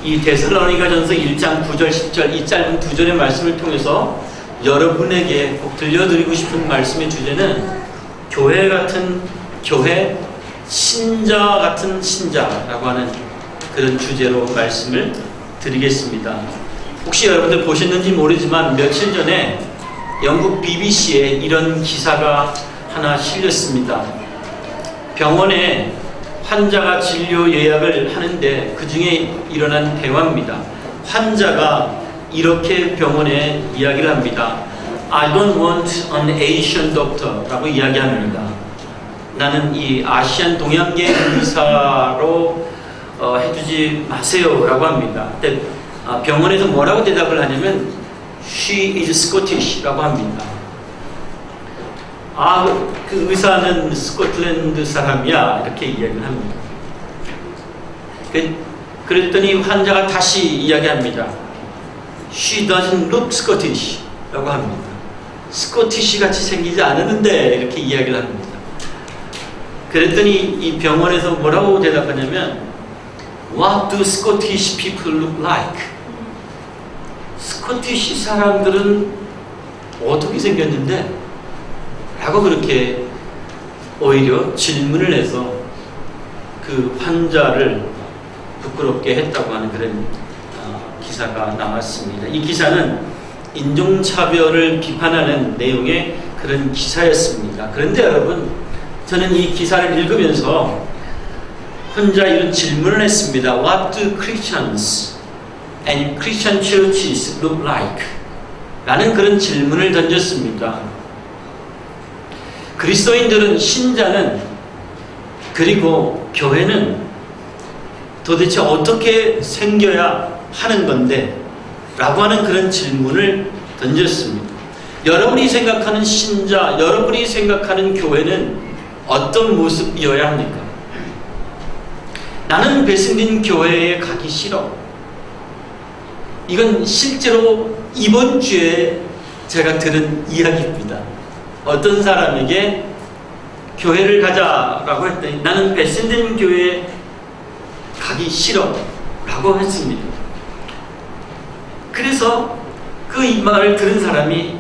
이 데살로니가전서 1장 9절 10절 이 짧은 두 절의 말씀을 통해서 여러분에게 꼭 들려드리고 싶은 말씀의 주제는 교회 같은 교회, 신자 같은 신자라고 하는 그런 주제로 말씀을 드리겠습니다. 혹시 여러분들 보셨는지 모르지만 며칠 전에 영국 BBC에 이런 기사가 하나 실렸습니다. 병원에 환자가 진료 예약을 하는데 그 중에 일어난 대화입니다. 환자가 이렇게 병원에 이야기를 합니다. I don't want an Asian doctor 라고 이야기합니다. 나는 이 아시안 동양계 의사로 해주지 마세요 라고 합니다. 근데 병원에서 뭐라고 대답을 하냐면 She is Scottish 라고 합니다. 그 의사는 스코틀랜드 사람이야 이렇게 이야기를 합니다. 그랬더니 환자가 다시 이야기합니다. She doesn't look Scottish 라고 합니다. 스코티시 같이 생기지 않았는데 이렇게 이야기를 합니다. 그랬더니 이 병원에서 뭐라고 대답하냐면 What do Scottish people look like? 스코티시 사람들은 어떻게 생겼는데? 라고 그렇게 오히려 질문을 해서 그 환자를 부끄럽게 했다고 하는 그런 기사가 나왔습니다. 이 기사는 인종차별을 비판하는 내용의 그런 기사였습니다. 그런데 여러분, 저는 이 기사를 읽으면서 혼자 이런 질문을 했습니다. What do Christians and Christian churches look like? 라는 그런 질문을 던졌습니다. 그리스도인들은, 신자는, 그리고 교회는 도대체 어떻게 생겨야 하는 건데? 라고 하는 그런 질문을 던졌습니다. 여러분이 생각하는 신자, 여러분이 생각하는 교회는 어떤 모습이어야 합니까? 나는 배승진 교회에 가기 싫어. 이건 실제로 이번 주에 제가 들은 이야기입니다. 어떤 사람에게 교회를 가자라고 했더니 나는 배승진 교회에 가기 싫어 라고 했습니다. 그래서 그 이 말을 들은 사람이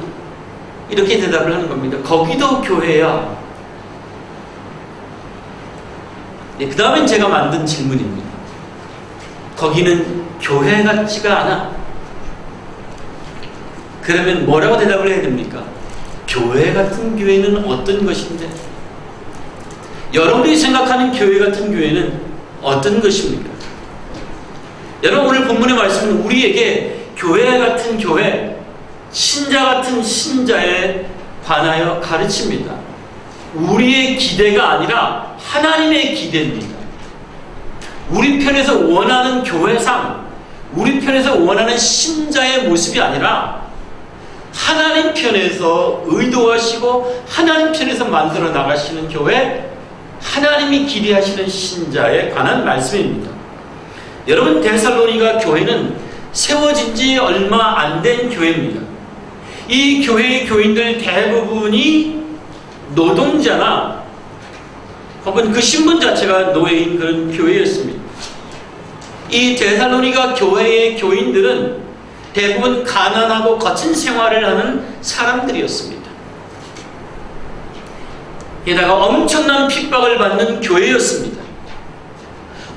이렇게 대답을 하는 겁니다. 거기도 교회야. 네, 그 다음엔 제가 만든 질문입니다. 거기는 교회 같지가 않아. 그러면 뭐라고 대답을 해야 됩니까? 교회 같은 교회는 어떤 것인데? 여러분이 생각하는 교회 같은 교회는 어떤 것입니까? 여러분, 오늘 본문의 말씀은 우리에게 교회 같은 교회, 신자 같은 신자에 관하여 가르칩니다. 우리의 기대가 아니라 하나님의 기대입니다. 우리 편에서 원하는 교회상, 우리 편에서 원하는 신자의 모습이 아니라 하나님 편에서 의도하시고 하나님 편에서 만들어 나가시는 교회, 하나님이 기대하시는 신자에 관한 말씀입니다. 여러분, 데살로니가 교회는 세워진 지 얼마 안 된 교회입니다. 이 교회의 교인들 대부분이 노동자나 혹은 그 신분 자체가 노예인 그런 교회였습니다. 이 데살로니가 교회의 교인들은 대부분 가난하고 거친 생활을 하는 사람들이었습니다. 게다가 엄청난 핍박을 받는 교회였습니다.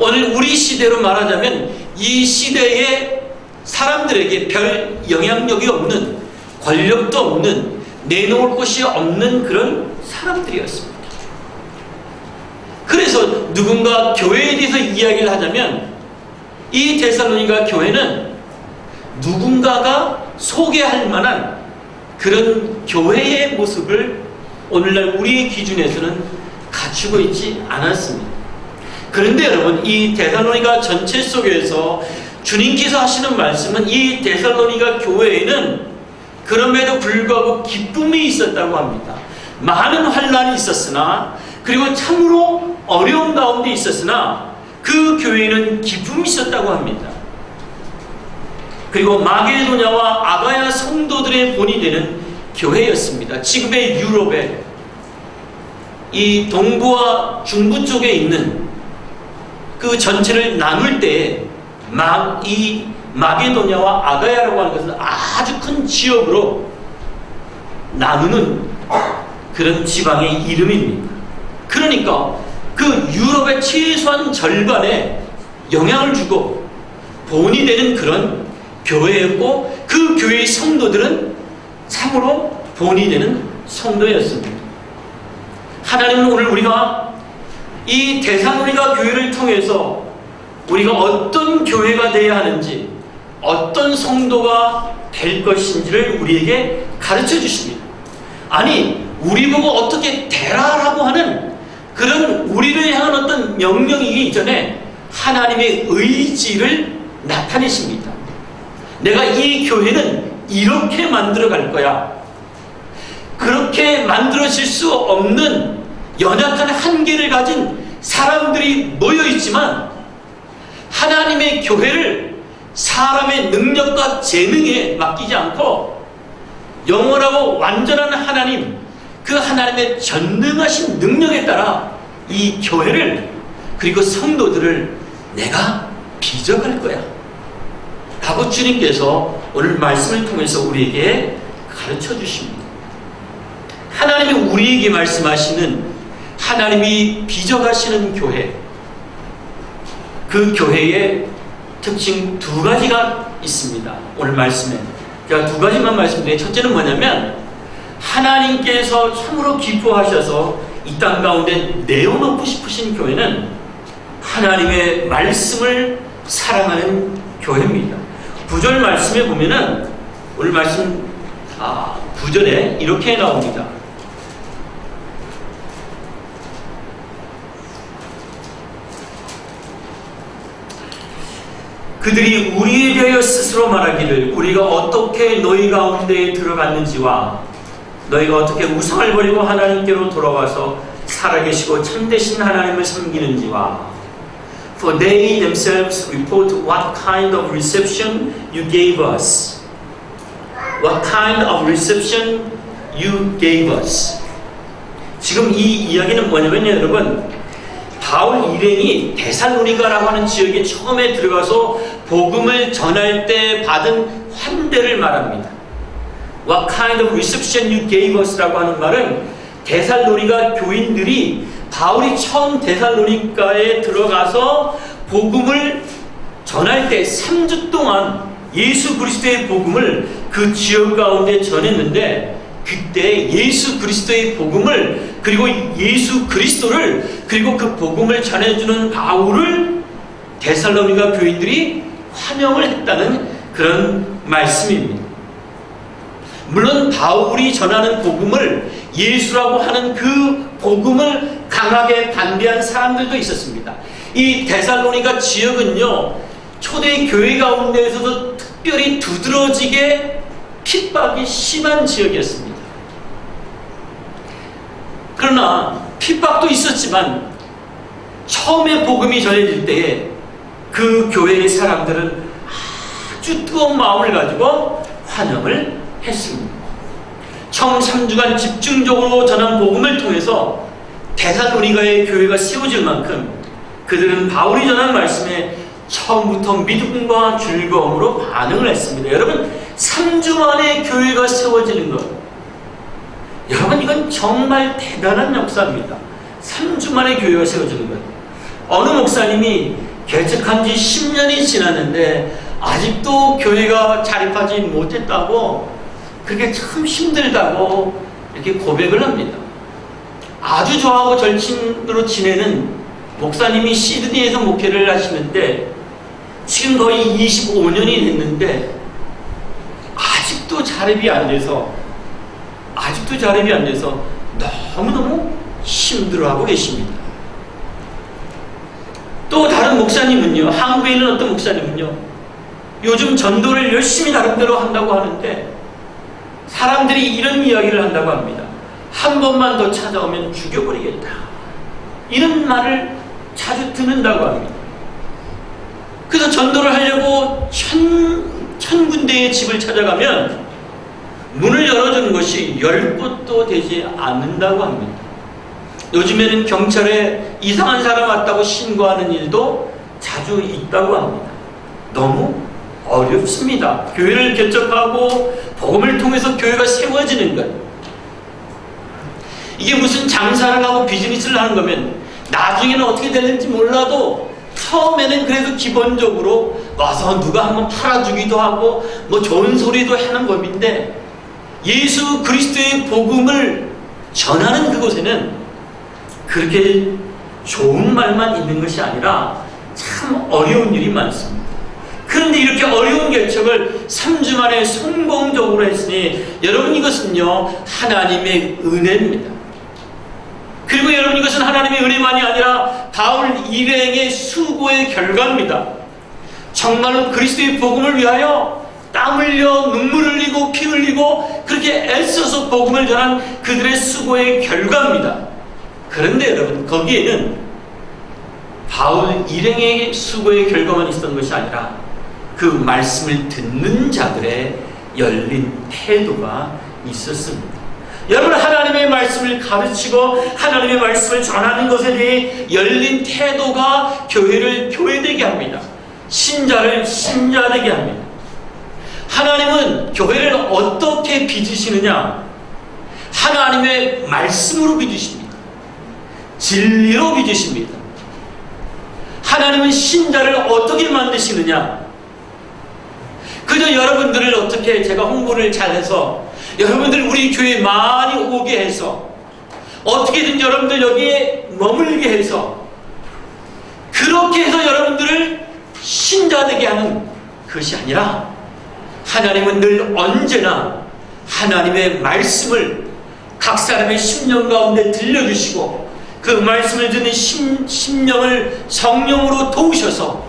오늘 우리 시대로 말하자면 이 시대의 사람들에게 별 영향력이 없는, 권력도 없는, 내놓을 곳이 없는 그런 사람들이었습니다. 그래서 누군가 교회에 대해서 이야기를 하자면 이 데살로니가 교회는 누군가가 소개할 만한 그런 교회의 모습을 오늘날 우리의 기준에서는 갖추고 있지 않았습니다. 그런데 여러분, 이 데살로니가 전체 속에서 주님께서 하시는 말씀은 이 데살로니가 교회에는 그럼에도 불구하고 기쁨이 있었다고 합니다. 많은 환난이 있었으나, 그리고 참으로 어려운 가운데 있었으나 그 교회에는 기쁨이 있었다고 합니다. 그리고 마게도냐와 아가야 성도들의 본이 되는 교회였습니다. 지금의 유럽에, 이 동부와 중부 쪽에 있는 그 전체를 나눌 때 이 마게도냐와 아가야라고 하는 것은 아주 큰 지역으로 나누는 그런 지방의 이름입니다. 그러니까 그 유럽의 최소한 절반에 영향을 주고 본이 되는 그런 교회였고, 그 교회의 성도들은 참으로 본이 되는 성도였습니다. 하나님은 오늘 우리가 이 데살로니가 교회를 통해서 우리가 어떤 교회가 되어야 하는지, 어떤 성도가 될 것인지를 우리에게 가르쳐 주십니다. 아니, 우리 보고 어떻게 되라라고 하는 그런 우리를 향한 어떤 명령이기 이전에 하나님의 의지를 나타내십니다. 내가 이 교회는 이렇게 만들어 갈 거야. 그렇게 만들어질 수 없는 연약한 한계를 가진 사람들이 모여 있지만, 하나님의 교회를 사람의 능력과 재능에 맡기지 않고 영원하고 완전한 하나님, 그 하나님의 전능하신 능력에 따라 이 교회를, 그리고 성도들을 내가 빚어갈 거야 라고 주님께서 오늘 말씀을 통해서 우리에게 가르쳐 주십니다. 하나님이 우리에게 말씀하시는, 하나님이 빚어가시는 교회, 그 교회의 특징 두 가지가 있습니다. 오늘 말씀에 제가 두 가지만 말씀드려요. 첫째는 뭐냐면, 하나님께서 참으로 기뻐하셔서 이 땅 가운데 내어놓고 싶으신 교회는 하나님의 말씀을 사랑하는 교회입니다. 9절 말씀에 보면은 오늘 말씀 9절에 이렇게 나옵니다. 그들이 우리에 대하여 스스로 말하기를, 우리가 어떻게 너희 가운데에 들어갔는지와 너희가 어떻게 우상을 버리고 하나님께로 돌아와서 살아계시고 참되신 하나님을 섬기는지와, For they themselves report what kind of reception you gave us. What kind of reception you gave us. 지금 이 이야기는 뭐냐면요, 여러분, 바울 일행이 데살로니가라고 하는 지역에 처음에 들어가서 복음을 전할 때 받은 환대를 말합니다. What kind of reception you gave us 라고 하는 말은, 데살로니가 교인들이 바울이 처음 데살로니가에 들어가서 복음을 전할 때 3주 동안 예수 그리스도의 복음을 그 지역 가운데 전했는데, 그때 예수 그리스도의 복음을, 그리고 예수 그리스도를, 그리고 그 복음을 전해주는 바울을 데살로니가 교인들이 환영을 했다는 그런 말씀입니다. 물론 바울이 전하는 복음을, 예수라고 하는 그 복음을 강하게 반대한 사람들도 있었습니다. 이 데살로니가 지역은요, 초대 교회 가운데에서도 특별히 두드러지게 핍박이 심한 지역이었습니다. 그러나 핍박도 있었지만 처음에 복음이 전해질 때에 그 교회의 사람들은 아주 뜨거운 마음을 가지고 환영을 했습니다. 총 3주간 집중적으로 전한 복음을 통해서 데살로니가의 교회가 세워질 만큼 그들은 바울이 전한 말씀에 처음부터 믿음과 즐거움으로 반응을 했습니다. 여러분, 3주 만에 교회가 세워지는 것, 여러분, 이건 정말 대단한 역사입니다. 3주 만에 교회가 세워지는 것. 어느 목사님이 개척한 지 10년이 지났는데 아직도 교회가 자립하지 못했다고, 그게 참 힘들다고 이렇게 고백을 합니다. 아주 저하고 절친으로 지내는 목사님이 시드니에서 목회를 하시는데 지금 거의 25년이 됐는데 아직도 자립이 안 돼서 너무너무 힘들어하고 계십니다. 또 다른 목사님은요, 한국에 있는 어떤 목사님은요, 요즘 전도를 열심히 나름대로 한다고 하는데 사람들이 이런 이야기를 한다고 합니다. 한 번만 더 찾아오면 죽여버리겠다, 이런 말을 자주 듣는다고 합니다. 그래서 전도를 하려고 천 군데의 집을 찾아가면 문을 열어주는 것이 10곳도 되지 않는다고 합니다. 요즘에는 경찰에 이상한 사람 왔다고 신고하는 일도 자주 있다고 합니다. 너무 어렵습니다. 교회를 개척하고 복음을 통해서 교회가 세워지는 것, 이게 무슨 장사를 하고 비즈니스를 하는 거면 나중에는 어떻게 되는지 몰라도 처음에는 그래도 기본적으로 와서 누가 한번 팔아주기도 하고 뭐 좋은 소리도 하는 법인데, 예수 그리스도의 복음을 전하는 그곳에는 그렇게 좋은 말만 있는 것이 아니라 참 어려운 일이 많습니다. 그런데 이렇게 어려운 개척을 3주 만에 성공적으로 했으니 여러분, 이것은요 하나님의 은혜입니다. 그리고 여러분, 이것은 하나님의 은혜만이 아니라 바울 일행의 수고의 결과입니다. 정말로 그리스도의 복음을 위하여 땀 흘려 눈물 흘리고 피 흘리고 그렇게 애써서 복음을 전한 그들의 수고의 결과입니다. 그런데 여러분, 거기에는 바울 일행의 수고의 결과만 있었던 것이 아니라 그 말씀을 듣는 자들의 열린 태도가 있었습니다. 여러분, 하나님의 말씀을 가르치고 하나님의 말씀을 전하는 것에 대해 열린 태도가 교회를 교회되게 합니다. 신자를 신자되게 합니다. 하나님은 교회를 어떻게 빚으시느냐? 하나님의 말씀으로 빚으십니다. 진리로 빚으십니다. 하나님은 신자를 어떻게 만드시느냐? 그저 여러분들을 어떻게 제가 홍보를 잘해서 여러분들 우리 교회에 많이 오게 해서 어떻게든 여러분들 여기에 머물게 해서 그렇게 해서 여러분들을 신자되게 하는 것이 아니라, 하나님은 늘 언제나 하나님의 말씀을 각 사람의 심령 가운데 들려주시고 그 말씀을 듣는 심령을 성령으로 도우셔서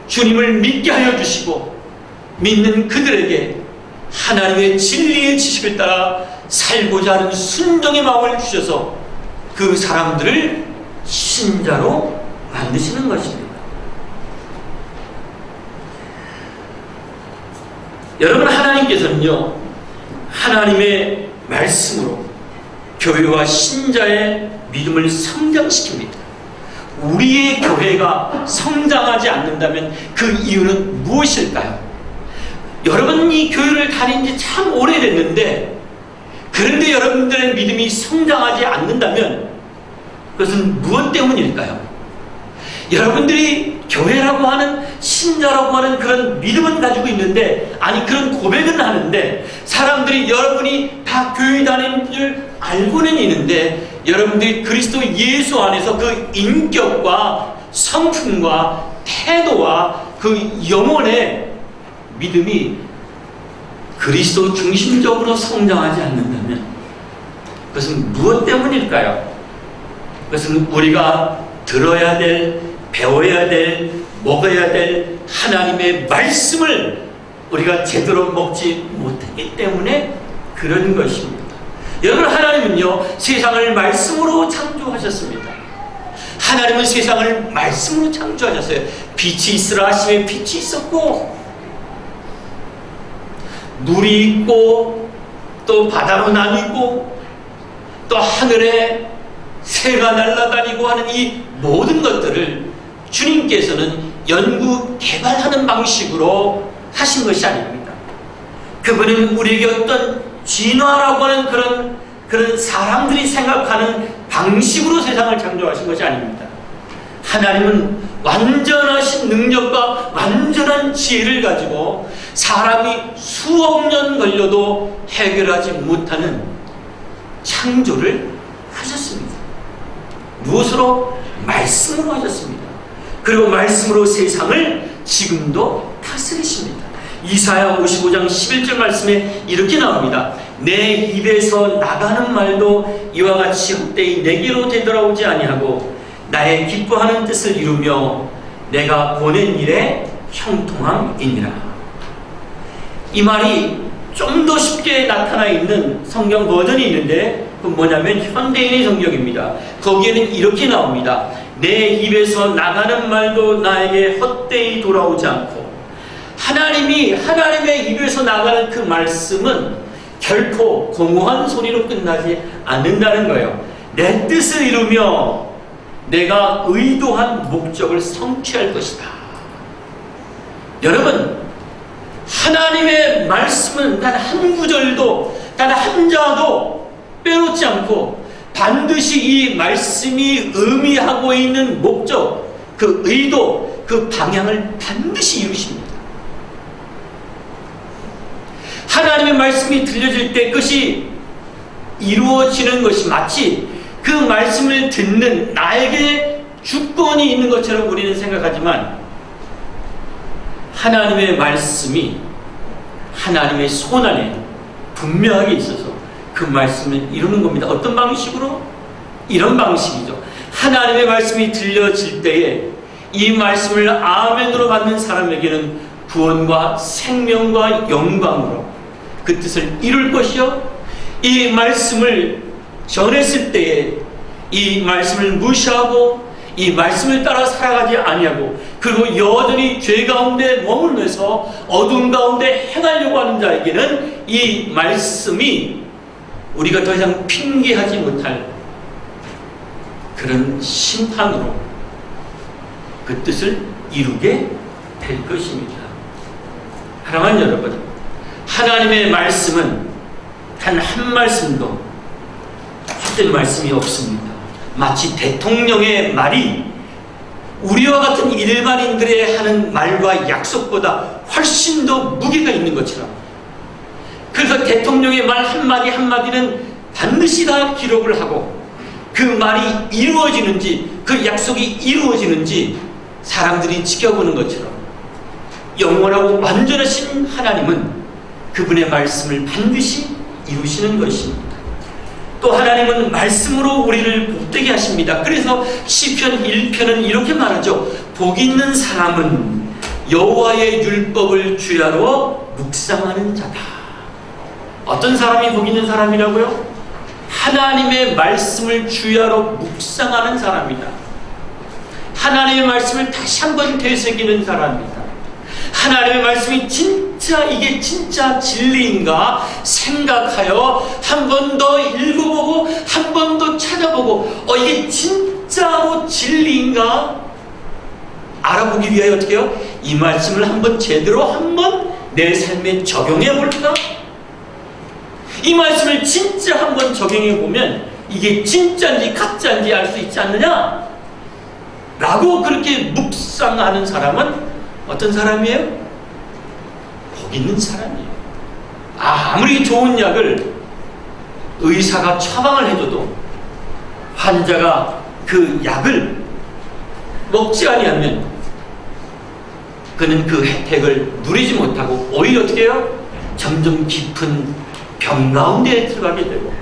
주님을 믿게 하여 주시고 믿는 그들에게 하나님의 진리의 지식을 따라 살고자 하는 순종의 마음을 주셔서 그 사람들을 신자로 만드시는 것입니다. 여러분, 하나님께서는요 하나님의 말씀으로 교회와 신자의 믿음을 성장시킵니다. 우리의 교회가 성장하지 않는다면 그 이유는 무엇일까요? 여러분이 교회를 다닌 지 참 오래됐는데, 그런데 여러분들의 믿음이 성장하지 않는다면 그것은 무엇 때문일까요? 여러분들이 교회라고 하는, 신자라고 하는 그런 믿음은 가지고 있는데, 아니 그런 고백은 하는데, 사람들이 여러분이 다 교회 다니는 줄 알고는 있는데, 여러분들이 그리스도 예수 안에서 그 인격과 성품과 태도와 그 영혼의 믿음이 그리스도 중심적으로 성장하지 않는다면 그것은 무엇 때문일까요? 그것은 우리가 들어야 될, 배워야 될, 먹어야 될 하나님의 말씀을 우리가 제대로 먹지 못했기 때문에 그런 것입니다. 여러분, 하나님은요 세상을 말씀으로 창조하셨습니다. 하나님은 세상을 말씀으로 창조하셨어요. 빛이 있으라 하시면 빛이 있었고, 물이 있고, 또 바다로 나뉘고, 또 하늘에 새가 날아다니고 하는 이 모든 것들을 주님께서는 연구 개발하는 방식으로 하신 것이 아닙니다. 그분은 우리에게 어떤 진화라고 하는 그런 사람들이 생각하는 방식으로 세상을 창조하신 것이 아닙니다. 하나님은 완전하신 능력과 완전한 지혜를 가지고 사람이 수억 년 걸려도 해결하지 못하는 창조를 하셨습니다. 무엇으로? 말씀으로 하셨습니다. 그리고 말씀으로 세상을 지금도 다스리십니다. 이사야 55장 11절 말씀에 이렇게 나옵니다. 내 입에서 나가는 말도 이와 같이 헛되이 내게로 되돌아오지 아니하고 나의 기뻐하는 뜻을 이루며 내가 보낸 일에 형통함이니라. 이 말이 좀 더 쉽게 나타나 있는 성경 버전이 있는데, 그건 뭐냐면 현대인의 성경입니다. 거기에는 이렇게 나옵니다. 내 입에서 나가는 말도 나에게 헛되이 돌아오지 않고, 하나님의 입에서 나가는 그 말씀은 결코 공허한 소리로 끝나지 않는다는 거예요. 내 뜻을 이루며 내가 의도한 목적을 성취할 것이다. 여러분, 하나님의 말씀은 단 한 구절도, 단 한 자도 빼놓지 않고 반드시 이 말씀이 의미하고 있는 목적, 그 의도, 그 방향을 반드시 이루십니다. 하나님의 말씀이 들려질 때 그것이 이루어지는 것이 마치 그 말씀을 듣는 나에게 주권이 있는 것처럼 우리는 생각하지만, 하나님의 말씀이 하나님의 손 안에 분명하게 있어서 그 말씀을 이루는 겁니다. 어떤 방식으로? 이런 방식이죠. 하나님의 말씀이 들려질 때에 이 말씀을 아멘으로 받는 사람에게는 구원과 생명과 영광으로 그 뜻을 이룰 것이요, 이 말씀을 전했을 때에 이 말씀을 무시하고 이 말씀을 따라 살아가지 아니하고 그리고 여전히 죄 가운데 머물면서 어둠 가운데 행하려고 하는 자에게는 이 말씀이 우리가 더 이상 핑계하지 못할 그런 심판으로 그 뜻을 이루게 될 것입니다. 사랑하는 여러분, 하나님의 말씀은 단 한 말씀도 헛된 말씀이 없습니다. 마치 대통령의 말이 우리와 같은 일반인들의 하는 말과 약속보다 훨씬 더 무게가 있는 것처럼, 그래서 대통령의 말 한마디 한마디는 반드시 다 기록을 하고 그 말이 이루어지는지, 그 약속이 이루어지는지 사람들이 지켜보는 것처럼, 영원하고 완전하신 하나님은 그분의 말씀을 반드시 이루시는 것입니다. 또 하나님은 말씀으로 우리를 복되게 하십니다. 그래서 시편 1편은 이렇게 말하죠. 복 있는 사람은 여호와의 율법을 주야로 묵상하는 자다. 어떤 사람이 복 있는 사람이라고요? 하나님의 말씀을 주야로 묵상하는 사람이다. 하나님의 말씀을 다시 한번 되새기는 사람이다. 하나님의 말씀이 진짜 이게 진짜 진리인가 생각하여 한 번 더 읽어보고 한 번 더 찾아보고 이게 진짜로 진리인가 알아보기 위하여 어떻게 해요? 이 말씀을 한번 제대로 한번 내 삶에 적용해 볼까? 이 말씀을 진짜 한번 적용해 보면 이게 진짜인지 가짜인지 알 수 있지 않느냐? 라고 그렇게 묵상하는 사람은 어떤 사람이에요? 복 있는 사람이에요. 아무리 좋은 약을 의사가 처방을 해줘도 환자가 그 약을 먹지 아니하면 그는 그 혜택을 누리지 못하고 오히려 어떻게 해요? 점점 깊은 병 가운데 들어가게 되고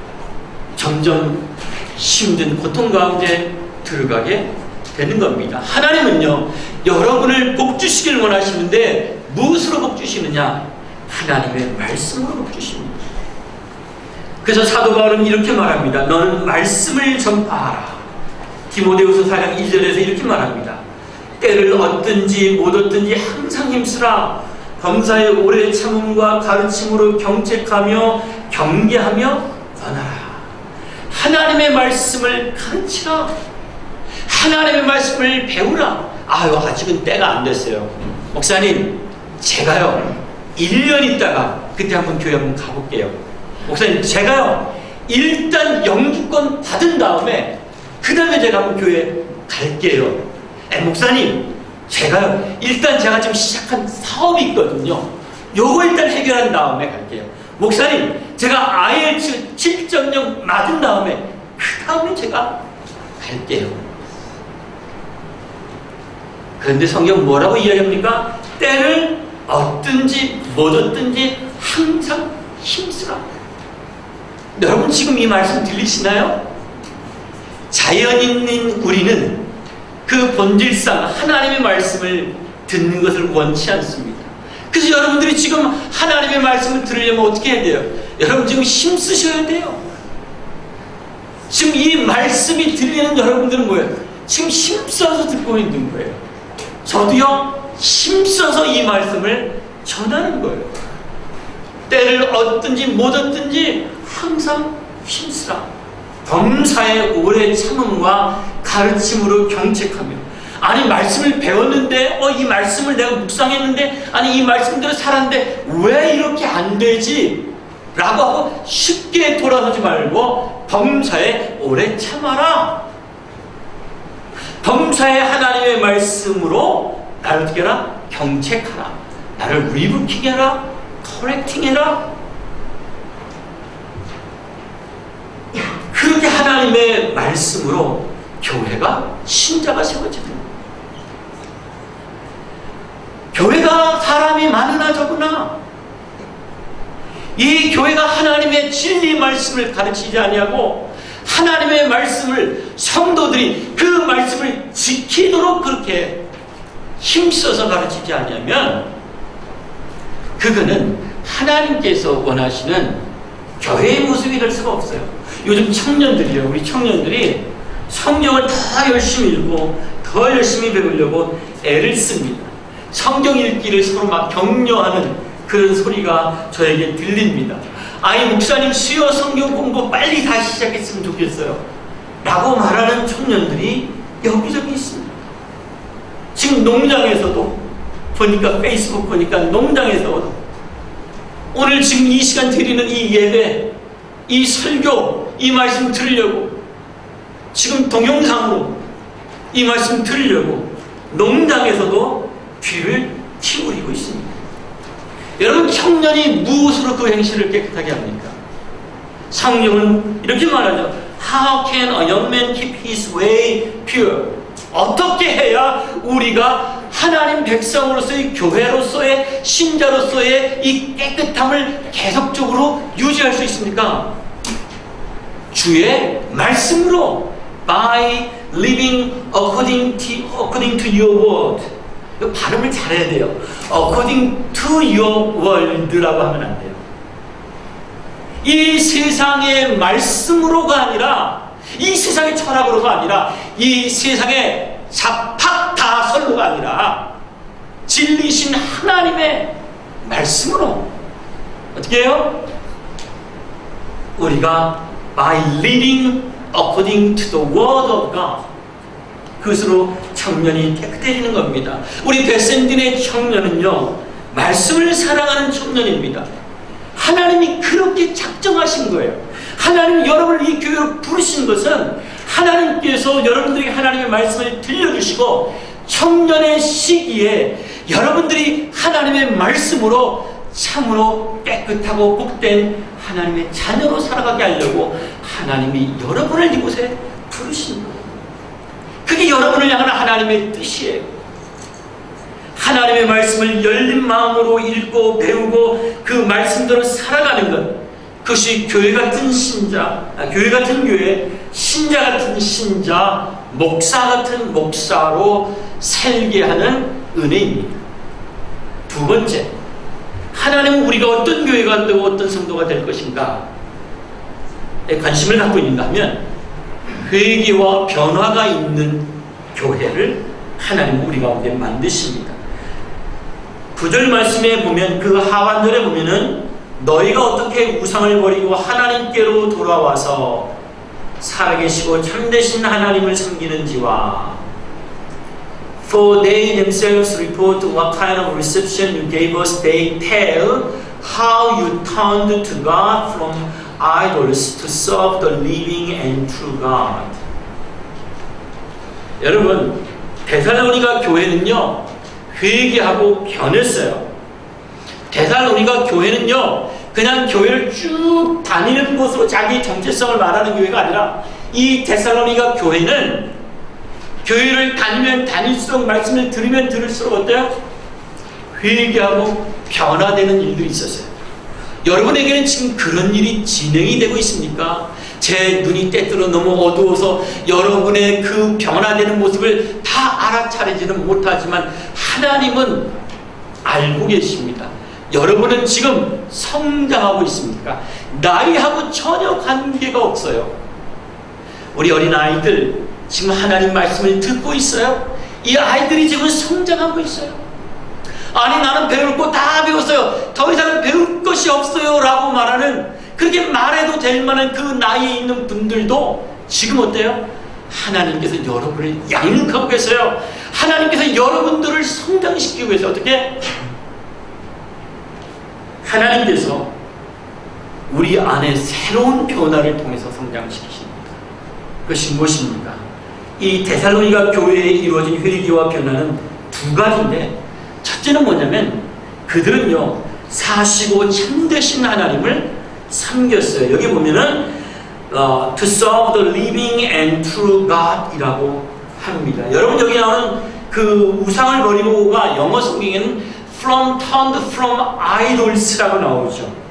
점점 힘든 고통 가운데 들어가게 되는 겁니다. 하나님은요, 여러분을 복 주시길 원하시는데 무엇으로 복 주시느냐? 하나님의 말씀으로 복 주십니다. 그래서 사도 바울은 이렇게 말합니다. 너는 말씀을 전파하라. 디모데후서 4장 2절에서 이렇게 말합니다. 때를 얻든지 못 얻든지 항상 힘쓰라. 범사의 오래 참음과 가르침으로 경책하며 경계하며 권하라. 하나님의 말씀을 가르치라. 하나님의 말씀을 배우라. 아직은 때가 안 됐어요. 목사님, 제가요 1년 있다가 그때 한번 교회 한번 가볼게요. 목사님, 제가요 일단 영주권 받은 다음에 그 다음에 제가 한번 교회 갈게요. 목사님, 제가요 일단 제가 지금 시작한 사업이 있거든요. 요거 일단 해결한 다음에 갈게요. 목사님, 제가 IELTS 7.0 맞은 다음에 그 다음에 제가 갈게요. 그런데 성경 뭐라고 이야기합니까? 때를 얻든지 못 얻든지 항상 힘쓰라. 여러분 지금 이 말씀 들리시나요? 자연인인 우리는 그 본질상 하나님의 말씀을 듣는 것을 원치 않습니다. 그래서 여러분들이 지금 하나님의 말씀을 들으려면 어떻게 해야 돼요? 여러분 지금 힘쓰셔야 돼요. 지금 이 말씀이 들리는 여러분들은 뭐예요? 지금 힘써서 듣고 있는 거예요. 저도요 힘써서 이 말씀을 전하는 거예요. 때를 얻든지 못 얻든지 항상 힘쓰라. 범사의 오래 참음과 가르침으로 경책하며. 아니 말씀을 배웠는데 이 말씀을 내가 묵상했는데 아니 이 말씀대로 살았는데 왜 이렇게 안 되지? 라고 하고 쉽게 돌아서지 말고 범사에 오래 참아라. 범사에 하나님의 말씀으로 나를 어떻게 해라? 경책하라. 나를 리부킹해라. 커렉팅해라. 그렇게 하나님의 말씀으로 교회가 신자가 세워집니다. 교회가 사람이 많으나 적으나 이 교회가 하나님의 진리 말씀을 가르치지 아니하고 하나님의 말씀을 성도들이 그 말씀을 지키도록 그렇게 힘써서 가르치지 아니하면 그거는 하나님께서 원하시는 교회의 모습이 될 수가 없어요. 요즘 청년들이요, 우리 청년들이 성경을 더 열심히 읽고 더 열심히 배우려고 애를 씁니다. 성경 읽기를 서로 막 격려하는 그런 소리가 저에게 들립니다. 아니 목사님 수요 성경 공부 빨리 다시 시작했으면 좋겠어요 라고 말하는 청년들이 여기저기 있습니다. 지금 농장에서도 보니까 페이스북 보니까 농장에서 오늘 지금 이 시간 드리는 이 예배, 이 설교, 이 말씀 들으려고 지금 동영상으로 이 말씀 들으려고 농장에서도 귀를 기울이고 있습니다. 여러분 청년이 무엇으로 그 행실을 깨끗하게 합니까? 성경은 이렇게 말하죠. How can a young man keep his way pure? 어떻게 해야 우리가 하나님 백성으로서의 교회로서의 신자로서의 이 깨끗함을 계속적으로 유지할 수 있습니까? 주의 말씀으로 by living according to your word. 이거 발음을 잘해야 돼요. according to your world라고 하면 안 돼요. 이 세상의 말씀으로가 아니라 이 세상의 철학으로가 아니라 이 세상의 자팍다설로가 아니라 진리신 하나님의 말씀으로 어떻게 해요? 우리가 by living according to the word of God 그것으로 청년이 깨끗해지는 겁니다. 우리 베센딘의 청년은요 말씀을 사랑하는 청년입니다. 하나님이 그렇게 작정하신 거예요. 하나님이 여러분을 이 교회로 부르신 것은 하나님께서 여러분들에게 하나님의 말씀을 들려주시고 청년의 시기에 여러분들이 하나님의 말씀으로 참으로 깨끗하고 복된 하나님의 자녀로 살아가게 하려고 하나님이 여러분을 이곳에 부르신 거예요. 그게 여러분을 향한 하나님의 뜻이에요. 하나님의 말씀을 열린 마음으로 읽고 배우고 그 말씀대로 살아가는 것, 그것이 교회 같은 신자, 교회 같은 교회, 신자 같은 신자, 목사 같은 목사로 살게 하는 은혜입니다. 두 번째, 하나님은 우리가 어떤 교회가 되고 어떤 성도가 될 것인가에 관심을 갖고 있는가 하면 회개와 변화가 있는 교회를 하나님은 우리 가운데 만드십니다. 9절 말씀에 보면 그 하반절에 보면은 너희가 어떻게 우상을 버리고 하나님께로 돌아와서 살아계시고 참되신 하나님을 섬기는지와 For they themselves report what kind of reception you gave us. They tell how you turned to God from idols to serve the living and true God. 여러분, 데살로니가 교회는요 회개하고 변했어요. 데살로니가 교회는요 그냥 교회를 쭉 다니는 곳으로 자기 정체성을 말하는 교회가 아니라 이 데살로니가 교회는 교회를 다니면 다닐수록 말씀을 들으면 들을수록 어때요? 회개하고 변화되는 일들이 있었어요. 여러분에게는 지금 그런 일이 진행이 되고 있습니까? 제 눈이 때때로 너무 어두워서 여러분의 그 변화되는 모습을 다 알아차리지는 못하지만 하나님은 알고 계십니다. 여러분은 지금 성장하고 있습니까? 나이하고 전혀 관계가 없어요. 우리 어린 아이들 지금 하나님 말씀을 듣고 있어요. 이 아이들이 지금 성장하고 있어요. 아니 나는 배울 거 다 배웠어요. 더 이상 배울 것이 없어요 라고 말하는, 그렇게 말해도 될 만한 그 나이에 있는 분들도 지금 어때요? 하나님께서 여러분을 양육하고 계세요. 하나님께서 여러분들을 성장시키기 위해서 어떻게? 하나님께서 우리 안에 새로운 변화를 통해서 성장시키십니다. 그것이 무엇입니까? 이 데살로니가 교회에 이루어진 회개와 변화는 두 가지인데, 첫째는 뭐냐면 그들은요 사시고 참되신 하나님을 섬겼어요. 여기 보면은 to serve the living and true God 이라고 합니다. 여러분 여기 나오는 그 우상을 버리고가 영어 성경에는 turned from idols라고 나오죠.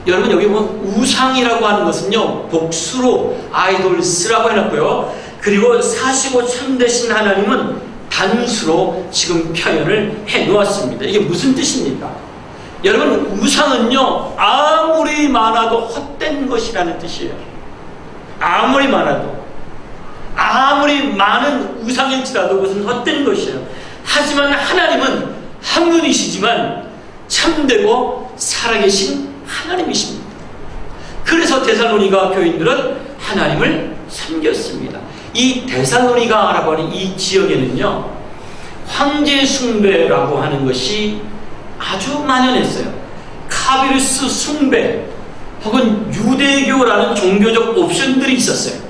여러분 여기 보면 우상이라고 하는 것은요 복수로 idols라고 해놨고요. 그리고 사시고 참되신 하나님은 단수로 지금 표현을 해놓았습니다. 이게 무슨 뜻입니까? 여러분 우상은요 아무리 많아도 헛된 것이라는 뜻이에요. 아무리 많아도, 아무리 많은 우상일지라도 그것은 헛된 것이에요. 하지만 하나님은 한 분이시지만 참되고 살아계신 하나님이십니다. 그래서 데살로니가 교인들은 하나님을 섬겼습니다. 이 데살로니가라고 하는 이 지역에는요 황제 숭배라고 하는 것이 아주 만연했어요. 카비루스 숭배 혹은 유대교라는 종교적 옵션들이 있었어요.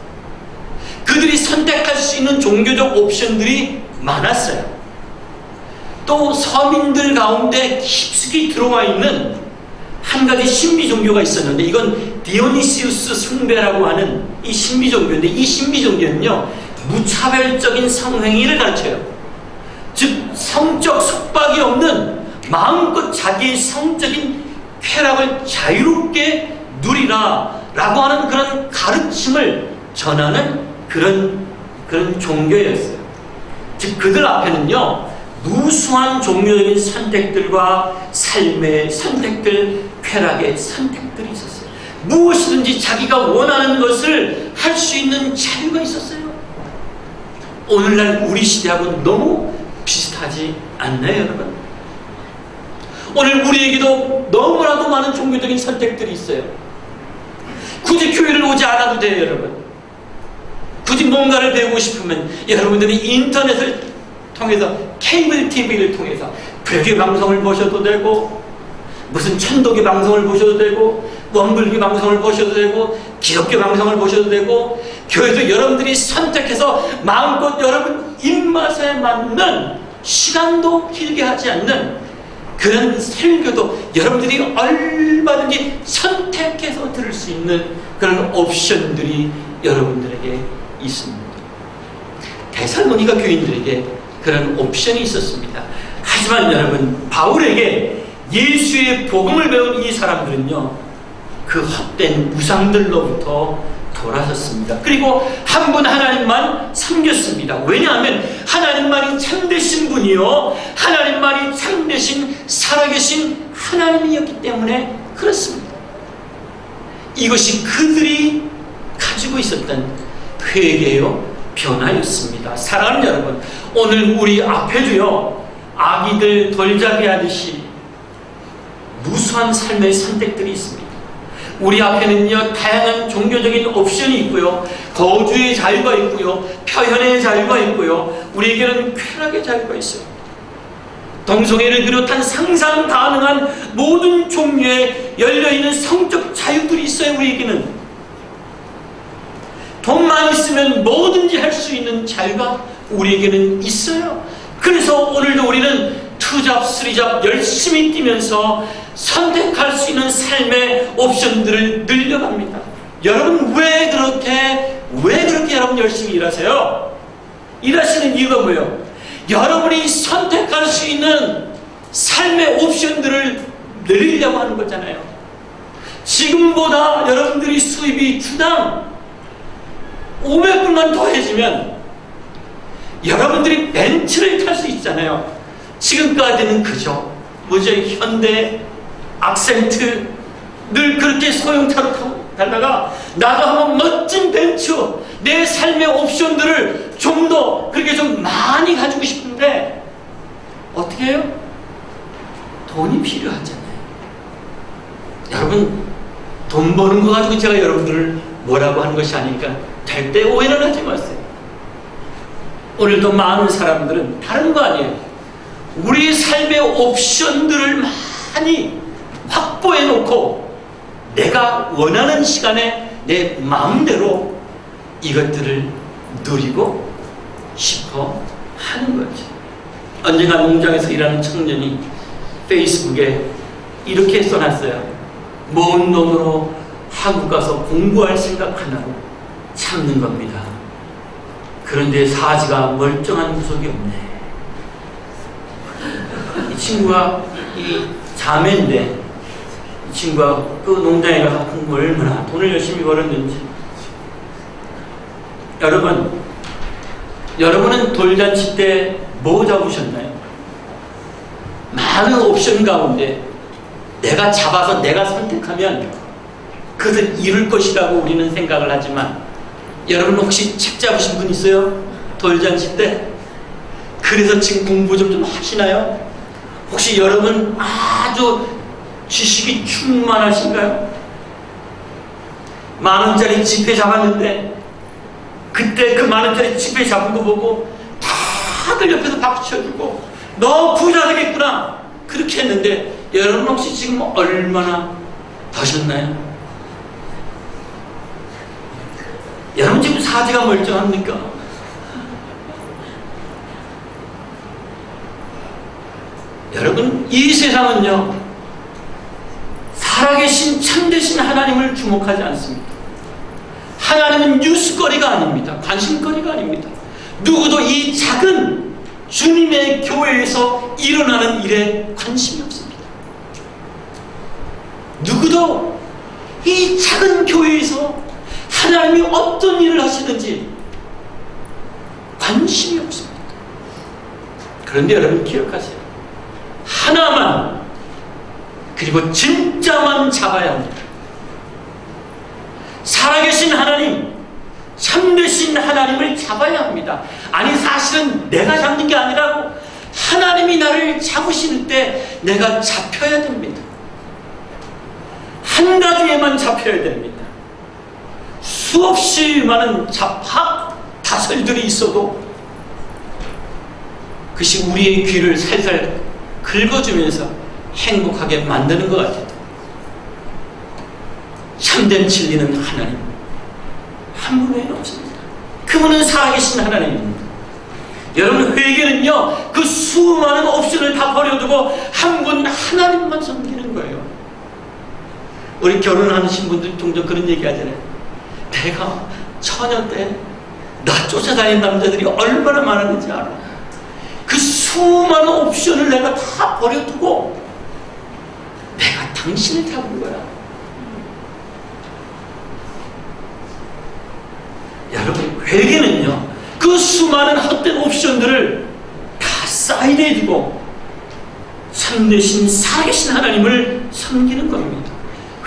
그들이 선택할 수 있는 종교적 옵션들이 많았어요. 또 서민들 가운데 깊숙이 들어와 있는 한 가지 신비 종교가 있었는데, 이건 디오니시우스 숭배라고 하는 이 신비 종교인데, 이 신비 종교는요 무차별적인 성행위를 가르쳐요. 즉 성적 속박이 없는 마음껏 자기의 성적인 쾌락을 자유롭게 누리라 라고 하는 그런 가르침을 전하는 그런 종교였어요. 즉 그들 앞에는요 무수한 종교적인 선택들과 삶의 선택들, 쾌락의 선택들이 있었어요. 무엇이든지 자기가 원하는 것을 할 수 있는 자유가 있었어요. 오늘날 우리 시대하고 너무 비슷하지 않나요, 여러분? 오늘 우리에게도 너무나도 많은 종교적인 선택들이 있어요. 굳이 교회를 오지 않아도 돼요, 여러분. 굳이 뭔가를 배우고 싶으면 여러분들이 인터넷을 통해서, 케이블 TV를 통해서 불교 방송을 보셔도 되고, 무슨 천도교 방송을 보셔도 되고, 원불교 방송을 보셔도 되고, 기독교 방송을 보셔도 되고, 교회도 여러분들이 선택해서 마음껏 여러분 입맛에 맞는, 시간도 길게 하지 않는 그런 설교도 여러분들이 얼마든지 선택해서 들을 수 있는 그런 옵션들이 여러분들에게 있습니다. 데살로니가 교인들에게 그런 옵션이 있었습니다. 하지만 여러분 바울에게 예수의 복음을 배운 이 사람들은요 그 헛된 우상들로부터 돌아섰습니다. 그리고 한 분 하나님만 섬겼습니다. 왜냐하면 하나님만이 참되신 분이요 하나님만이 참되신 살아계신 하나님이었기 때문에 그렇습니다. 이것이 그들이 가지고 있었던 회개요 변화였습니다. 사랑하는 여러분, 오늘 우리 앞에도요 아기들 돌잡이 하듯이 무수한 삶의 선택들이 있습니다. 우리 앞에는요 다양한 종교적인 옵션이 있고요, 거주의 자유가 있고요, 표현의 자유가 있고요, 우리에게는 쾌락의 자유가 있어요. 동성애를 비롯한 상상 가능한 모든 종류의 열려있는 성적 자유들이 있어요. 우리에게는 돈만 있으면 뭐든지 할 수 있는 자유가 우리에게는 있어요. 그래서 오늘도 우리는 투잡, 쓰리잡 열심히 뛰면서 선택할 수 있는 삶의 옵션들을 늘려갑니다. 여러분 왜 그렇게 여러분 열심히 일하세요? 일하시는 이유가 뭐예요? 여러분이 선택할 수 있는 삶의 옵션들을 늘리려고 하는 거잖아요. 지금보다 여러분들이 수입이 주당 500불만 더해지면 여러분들이 벤츠를 탈 수 있잖아요. 지금까지는 그죠? 뭐죠? 현대, 악센트 늘 그렇게 소형차로 타고 달다가 나도 한번 멋진 벤츠, 내 삶의 옵션들을 좀 더 그렇게 좀 많이 가지고 싶은데 어떻게 해요? 돈이 필요하잖아요. 여러분 돈 버는 거 가지고 제가 여러분들을 뭐라고 하는 것이 아니니까 절대 오해는 하지 마세요. 오늘도 많은 사람들은 다른 거 아니에요. 우리 삶의 옵션들을 많이 확보해 놓고 내가 원하는 시간에 내 마음대로 이것들을 누리고 싶어 하는 거지. 언젠가 농장에서 일하는 청년이 페이스북에 이렇게 써놨어요. 먼 돈으로 한국 가서 공부할 생각 하나로 참는 겁니다. 그런데 사지가 멀쩡한 구석이 없네. 이 친구가 이 자매인데 이 친구가 그 농장에 가서 얼마나 돈을 열심히 벌었는지. 여러분은 돌잔치 때 뭐 잡으셨나요? 많은 옵션 가운데 내가 잡아서 내가 선택하면 그것을 이룰 것이라고 우리는 생각을 하지만, 여러분 혹시 책 잡으신 분 있어요? 돌잔치 때? 그래서 지금 공부 좀 하시나요? 혹시 여러분 아주 지식이 충만하신가요? 10,000원짜리 지폐 잡았는데 그때 그 10,000원짜리 지폐 잡은 거 보고 다들 옆에서 박수 쳐주고 너 부자 되겠구나 그렇게 했는데, 여러분 혹시 지금 얼마나 버셨나요? 여러분 지금 사지가 멀쩡합니까? 여러분 이 세상은요 살아계신 참되신 하나님을 주목하지 않습니다. 하나님은 뉴스거리가 아닙니다. 관심거리가 아닙니다. 누구도 이 작은 주님의 교회에서 일어나는 일에 관심이 없습니다. 누구도 이 작은 교회에서 하나님이 어떤 일을 하시는지 관심이 없습니다. 그런데 여러분 기억하세요. 하나만, 그리고 진짜만 잡아야 합니다. 살아계신 하나님, 참되신 하나님을 잡아야 합니다. 아니 사실은 내가 잡는 게 아니라고 하나님이 나를 잡으시는 때 내가 잡혀야 됩니다. 한 가지에만 잡혀야 됩니다. 수없이 많은 다설들이 있어도 그것이 우리의 귀를 살살 긁어주면서 행복하게 만드는 것 같아요. 참된 진리는 하나님 한 분 외에는 없습니다. 그분은 살아계신 하나님입니다. 여러분 회개는요 그 수많은 옵션을 다 버려두고 한 분 하나님만 섬기는 거예요. 우리 결혼하신 분들 종종 그런 얘기 하잖아요. 내가 처녀 때 나 쫓아다니는 남자들이 얼마나 많았는지 알아. 그 수많은 옵션을 내가 다 버려두고 내가 당신을 잡은 거야. 여러분 회개는요 그 수많은 헛된 옵션들을 다 사이드에 두고 참되신 살아계신 하나님을 섬기는 겁니다.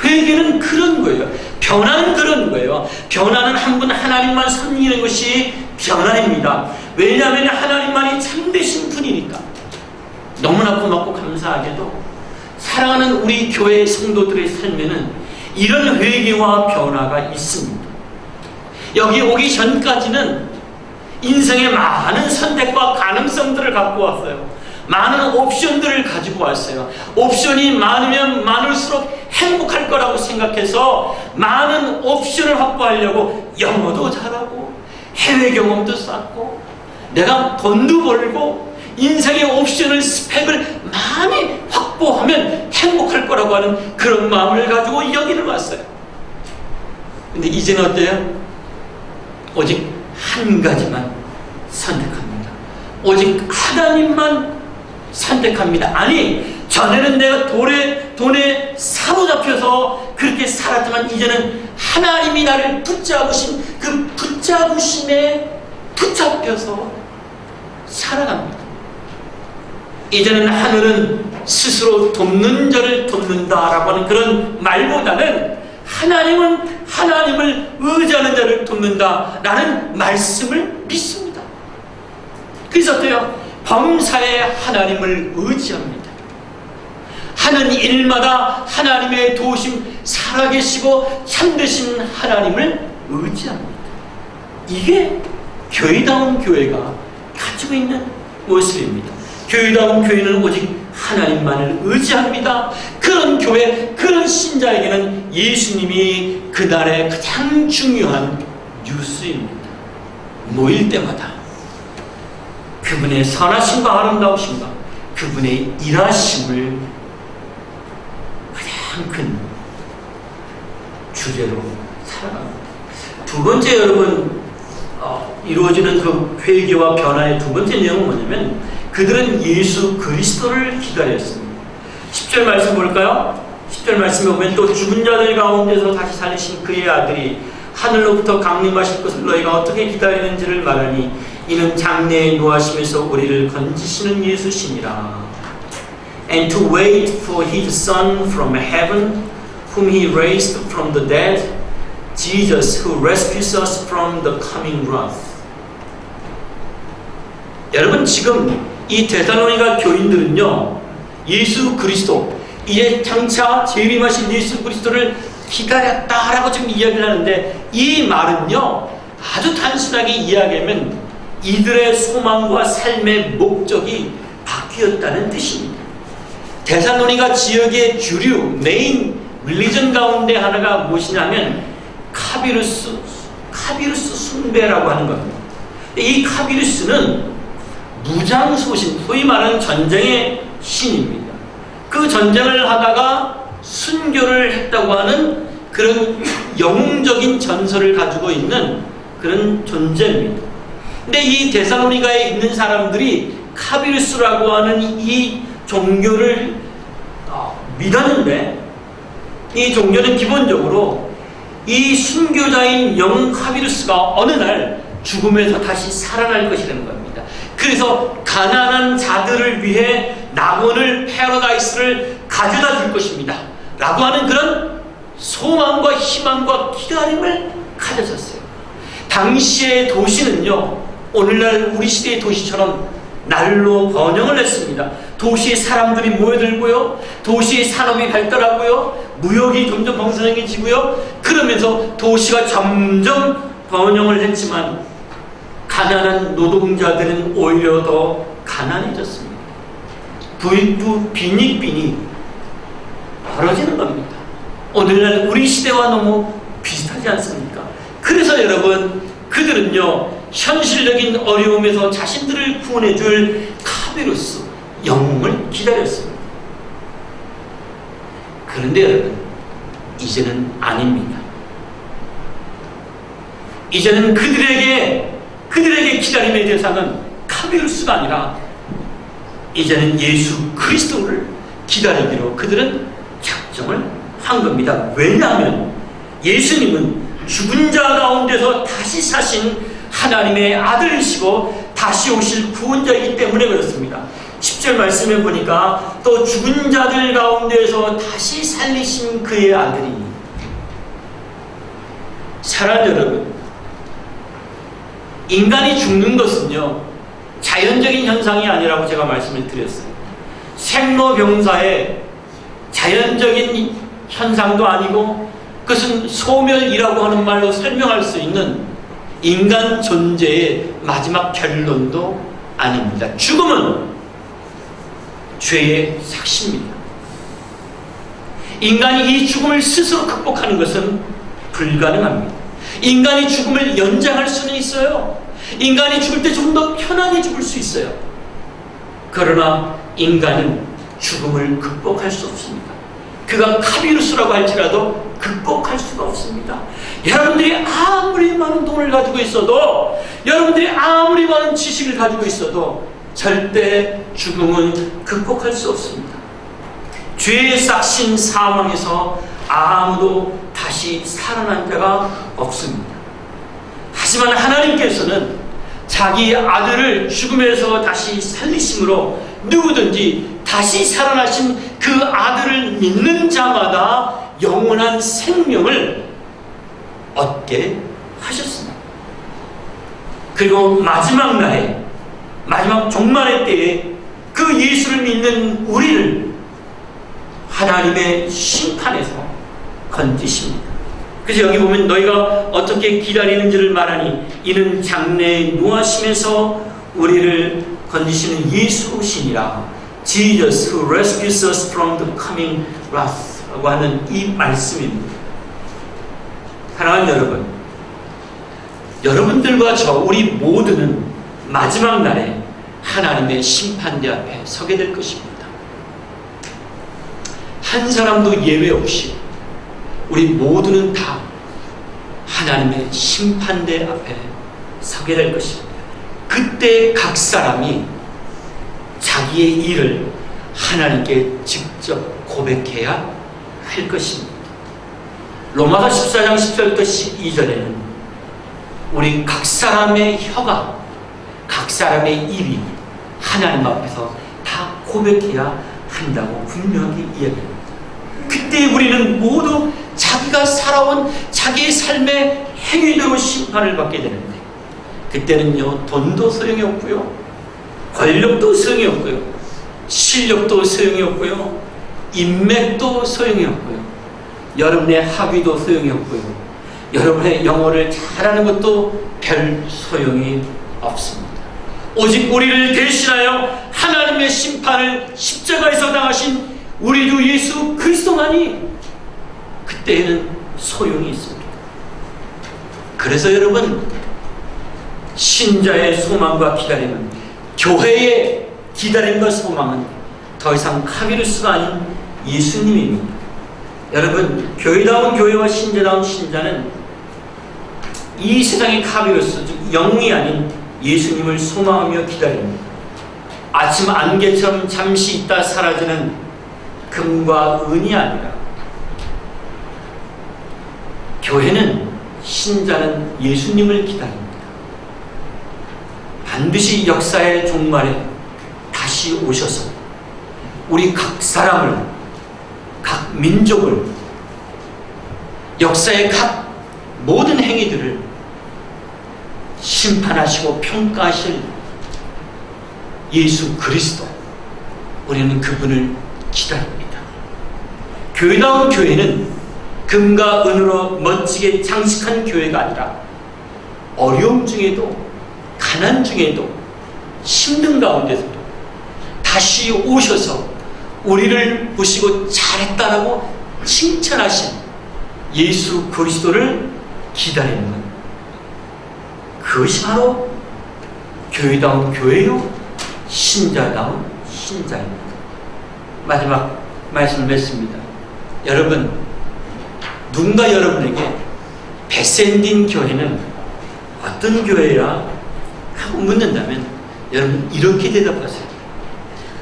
회개는 그런 거예요. 변화는 그런 거예요. 변화는 한 분 하나님만 섬기는 것이 변화입니다. 왜냐하면 하나님만이 참되신 분이니까. 너무나 고맙고 감사하게도 사랑하는 우리 교회 성도들의 삶에는 이런 회개와 변화가 있습니다. 여기 오기 전까지는 인생의 많은 선택과 가능성들을 갖고 왔어요. 많은 옵션들을 가지고 왔어요. 옵션이 많으면 많을수록 행복할 거라고 생각해서 많은 옵션을 확보하려고 영어도 잘하고 해외 경험도 쌓고 내가 돈도 벌고 인생의 옵션을 스펙을 많이 확보하면 행복할 거라고 하는 그런 마음을 가지고 여기를 왔어요. 근데 이제는 어때요? 오직 한 가지만 선택합니다. 오직 하나님만 선택합니다. 아니 전에는 내가 돈에 사로잡혀서 그렇게 살았지만 이제는 하나님이 나를 붙잡으신 그 붙잡으심에 붙잡혀서 살아갑니다. 이제는 하늘은 스스로 돕는 자를 돕는다라고 하는 그런 말보다는 하나님은 하나님을 의지하는 자를 돕는다라는 말씀을 믿습니다. 그래서 어때요? 범사에 하나님을 의지합니다. 하는 일마다 하나님의 도우심, 살아계시고 참되신 하나님을 의지합니다. 이게 교회다운 교회가 가지고 있는 모습입니다. 교회다운 교회는 오직 하나님만을 의지합니다. 그런 교회, 그런 신자에게는 예수님이 그날의 가장 중요한 뉴스입니다. 모일 때마다 그분의 선하심과 아름다우심과 그분의 일하심을 가장 큰 주제로 살아갑니다. 두 번째, 여러분, 이루어지는 그 회개와 변화의 두 번째 내용은 뭐냐면 그들은 예수 그리스도를 기다렸습니다. 10절 말씀 볼까요? 10절 말씀에 보면 또 죽은 자들 가운데서 다시 살리신 그의 아들이 하늘로부터 강림하실 것을 너희가 어떻게 기다리는지를 말하니 이는 장래에 노하심에서 우리를 건지시는 예수시니라. And to wait for his son from heaven whom he raised from the dead, Jesus who rescues us from the coming wrath. 여러분, 지금 이 데살로니가 교인들은요, 예수 그리스도, 이제 장차 재림하신 예수 그리스도를 기다렸다라고 지금 이야기를 하는데, 이 말은요 아주 단순하게 이야기하면 이들의 소망과 삶의 목적이 바뀌었다는 뜻입니다. 데살로니가 지역의 주류 메인 릴리전 가운데 하나가 무엇이냐면 카비루스 숭배라고 하는 겁니다. 이 카비루스는 무장소신, 소위 말하는 전쟁의 신입니다. 그 전쟁을 하다가 순교를 했다고 하는 그런 영웅적인 전설을 가지고 있는 그런 존재입니다. 근데 이 데살로니가에 있는 사람들이 카비루스라고 하는 이 종교를 믿었는데, 이 종교는 기본적으로 이 순교자인 영웅 카비루스가 어느 날 죽음에서 다시 살아날 것이라는 겁니다. 그래서 가난한 자들을 위해 낙원을, 패러다이스를 가져다 줄 것입니다 라고 하는 그런 소망과 희망과 기다림을 가졌었어요. 당시의 도시는요, 오늘날 우리 시대의 도시처럼 날로 번영을 했습니다. 도시에 사람들이 모여들고요, 도시의 산업이 발달하고요, 무역이 점점 번성해지고요, 그러면서 도시가 점점 번영을 했지만 가난한 노동자들은 오히려 더 가난해졌습니다. 부익부 빈익빈이 벌어지는 겁니다. 오늘날 우리 시대와 너무 비슷하지 않습니까? 그래서 여러분, 그들은요 현실적인 어려움에서 자신들을 구원해 줄 카비루스 영웅을 기다렸습니다. 그런데 여러분, 이제는 아닙니다. 이제는 그들에게 기다림의 대상은 카비루스가 아니라 이제는 예수 그리스도를 기다리기로 그들은 작정을 한 겁니다. 왜냐하면 예수님은 죽은 자 가운데서 다시 사신 하나님의 아들이시고 다시 오실 구원자이기 때문에 그렇습니다. 10절 말씀에 보니까 또 죽은 자들 가운데서 다시 살리신 그의 아들이, 사랑 여러분, 인간이 죽는 것은요 자연적인 현상이 아니라고 제가 말씀을 드렸어요. 생로병사의 자연적인 현상도 아니고 그것은 소멸이라고 하는 말로 설명할 수 있는 인간 존재의 마지막 결론도 아닙니다. 죽음은 죄의 삭시입니다. 인간이 이 죽음을 스스로 극복하는 것은 불가능합니다. 인간이 죽음을 연장할 수는 있어요. 인간이 죽을 때 좀 더 편하게 죽을 수 있어요. 그러나 인간은 죽음을 극복할 수 없습니다. 그가 카비루스라고 할지라도 극복할 수가 없습니다. 여러분들이 아무리 많은 돈을 가지고 있어도, 여러분들이 아무리 많은 지식을 가지고 있어도 절대 죽음은 극복할 수 없습니다. 죄의 싹신 사망에서 아무도 다시 살아난 자가 없습니다. 하지만 하나님께서는 자기 아들을 죽음에서 다시 살리심으로 누구든지 다시 살아나신 그 아들을 믿는 자마다 영원한 생명을 얻게 하셨습니다. 그리고 마지막 날에, 마지막 종말의 때에 그 예수를 믿는 우리를 하나님의 심판에서 건지십니다. 그래서 여기 보면 너희가 어떻게 기다리는지를 말하니 이는 장래에 노하심에서 우리를 건지시는 예수신이라, Jesus who rescues us from the coming wrath 라고 하는 이 말씀입니다. 사랑하는 여러분, 여러분들과 저 우리 모두는 마지막 날에 하나님의 심판대 앞에 서게 될 것입니다. 한 사람도 예외 없이 우리 모두는 다 하나님의 심판대 앞에 서게 될 것입니다. 그때 각 사람이 자기의 일을 하나님께 직접 고백해야 할 것입니다. 로마서 14장 10절부터 12절에는 우리 각 사람의 혀가, 각 사람의 입이 하나님 앞에서 다 고백해야 한다고 분명히 이야기합니다. 그때 우리는 모두 자기가 살아온 자기의 삶의 행위대로 심판을 받게 되는데, 그때는요, 돈도 소용이 없고요, 권력도 소용이 없고요, 실력도 소용이 없고요, 인맥도 소용이 없고요, 여러분의 학위도 소용이 없고요, 여러분의 영어를 잘하는 것도 별 소용이 없습니다. 오직 우리를 대신하여 하나님의 심판을 십자가에서 당하신 우리 주 예수 그리스도만이 그때에는 소용이 있습니다. 그래서 여러분, 신자의 소망과 기다림은, 교회의 기다림과 소망은 더 이상 카비루스가 아닌 예수님입니다. 여러분, 교회다운 교회와 신자다운 신자는 이 세상의 카비루스, 즉 영이 아닌 예수님을 소망하며 기다립니다. 아침 안개처럼 잠시 있다 사라지는 금과 은이 아니라, 교회는, 신자는 예수님을 기다립니다. 반드시 역사의 종말에 다시 오셔서 우리 각 사람을, 각 민족을, 역사의 각 모든 행위들을 심판하시고 평가하실 예수 그리스도, 우리는 그분을 기다립니다. 교회다운 교회는 금과 은으로 멋지게 장식한 교회가 아니라 어려움 중에도, 가난 중에도, 힘든 가운데서도 다시 오셔서 우리를 보시고 잘했다라고 칭찬하신 예수 그리스도를 기다리는 것, 그것이 바로 교회다운 교회요, 신자다운 신자입니다. 마지막 말씀을 맺습니다. 여러분, 누군가 여러분에게 베센딘 교회는 어떤 교회라 하고 묻는다면, 여러분 이렇게 대답하세요.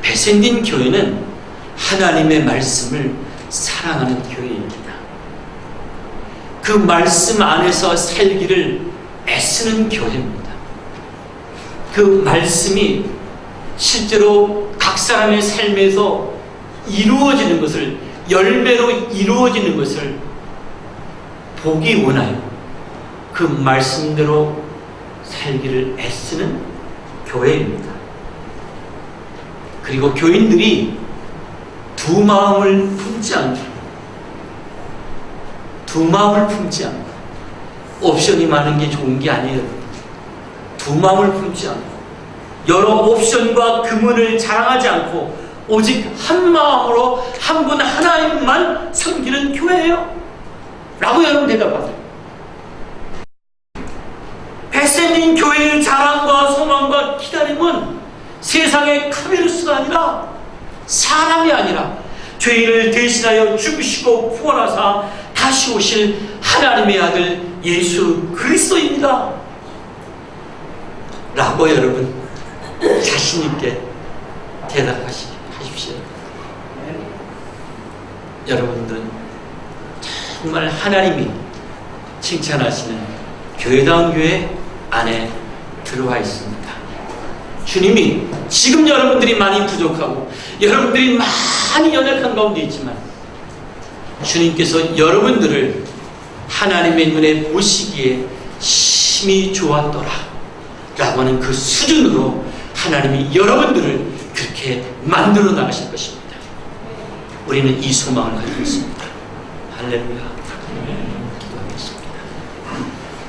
베센딘 교회는 하나님의 말씀을 사랑하는 교회입니다. 그 말씀 안에서 살기를 애쓰는 교회입니다. 그 말씀이 실제로 각 사람의 삶에서 이루어지는 것을, 열매로 이루어지는 것을 보기 원하여 그 말씀대로 살기를 애쓰는 교회입니다. 그리고 교인들이 두 마음을 품지 않고 옵션이 많은 게 좋은 게 아니에요. 두 마음을 품지 않고 여러 옵션과 금은을 자랑하지 않고 오직 한 마음으로 한 분 하나님만 섬기는 교회예요 라고 여러분 대답하세요. 베센딘 교회의 자랑과 소망과 기다림은 세상의 카메루스가 아니라, 사람이 아니라 죄인을 대신하여 죽으시고 구원하사 다시 오실 하나님의 아들 예수 그리스도입니다 라고 여러분 자신 있게 대답하십시오. 여러분들은 정말 하나님이 칭찬하시는 교회다운 교회 안에 들어와 있습니다. 주님이 지금 여러분들이 많이 부족하고 여러분들이 많이 연약한 가운데 있지만, 주님께서 여러분들을 하나님의 눈에 보시기에 심히 좋았더라 라고 하는 그 수준으로 하나님이 여러분들을 그렇게 만들어 나가실 것입니다. 우리는 이 소망을 가지고 있습니다. 할렐루야.